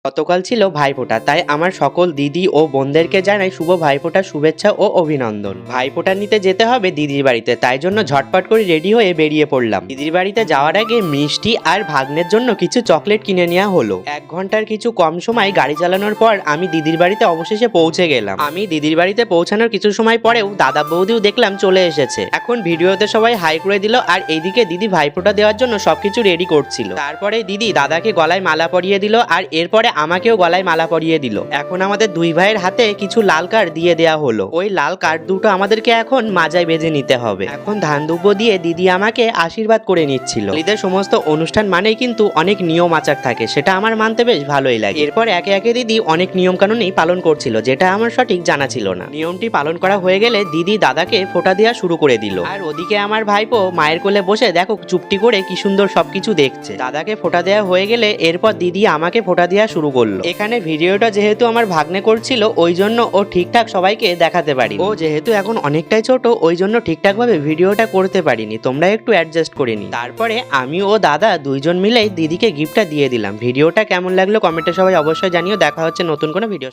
গতকাল ছিল ভাইফোঁটা, তাই আমার সকল দিদি ও বোনদেরকে জানাই শুভ ভাইফোঁটার শুভেচ্ছা ও অভিনন্দন। ভাইফোঁটা নিতে যেতে হবে দিদির বাড়িতে, তাই জন্য ঝটপট করে রেডি হয়ে বেরিয়ে পড়লাম। দিদির বাড়িতে যাওয়ার আগে মিষ্টি আর ভাগ্নের জন্য কিছু চকলেট কিনে নেওয়া হলো। 1 ঘন্টার কিছু কম সময় গাড়ি চালানোর পর আমি দিদির বাড়িতে অবশেষে পৌঁছে গেলাম। আমি দিদির বাড়িতে পৌঁছানোর কিছু সময় পরেও দাদা বৌদিও দেখলাম চলে এসেছে। এখন ভিডিওতে সবাই হাই করে দিল, আর এইদিকে দিদি ভাইফোঁটা দেওয়ার জন্য সবকিছু রেডি করছিল। তারপরে দিদি দাদাকে গলায় মালা পরিয়ে দিল, আর এরপরে আমাকেও গলায় মালা পরিয়ে দিল। এখন আমাদের দুই ভাইয়ের হাতে কিছু লাল কার্ড দিয়ে দেওয়া হলো। ওই লাল কার্ড দুটো আমাদেরকে এখন মাজায় বেঁধে নিতে হবে। এখন ধান দুব্বো দিয়ে দিদি আমাকে আশীর্বাদ করে নিচ্ছিল। ঈদের সমস্ত অনুষ্ঠান মানেই কিন্তু অনেক নিয়ম আচার থাকে, সেটা আমার মানতে বেশ ভালোই লাগে। এরপর একে একে দিদি অনেক নিয়ম কানুনই পালন করছিল, যেটা আমার সঠিক জানা ছিল না। নিয়মটি পালন করা হয়ে গেলে দিদি দাদাকে ফোঁটা দেওয়া শুরু করে দিল, আর ওদিকে আমার ভাইপো মায়ের কোলে বসে দেখো চুপটি করে কি সুন্দর সবকিছু দেখছে। দাদাকে ফোঁটা দেওয়া হয়ে গেলে এরপর দিদি আমাকে ফোঁটা দেওয়া শুরু করলো। এখানে ভিডিওটা যেহেতু আমার ভাগ্নে করছিল, ওই জন্য ও ঠিকঠাক সবাইকে দেখাতে পারি। ও যেহেতু এখন অনেকটাই ছোট, ওই জন্য ঠিকঠাক ভাবে ভিডিওটা করতে পারিনি, তোমরা একটু অ্যাডজাস্ট করে নি। তারপরে আমি ও দাদা দুইজন মিলে দিদিকে গিফটটা দিয়ে দিলাম। ভিডিওটা কেমন লাগলো কমেন্টে সবাই অবশ্যই জানিও। দেখা হচ্ছে নতুন কোনো ভিডিও।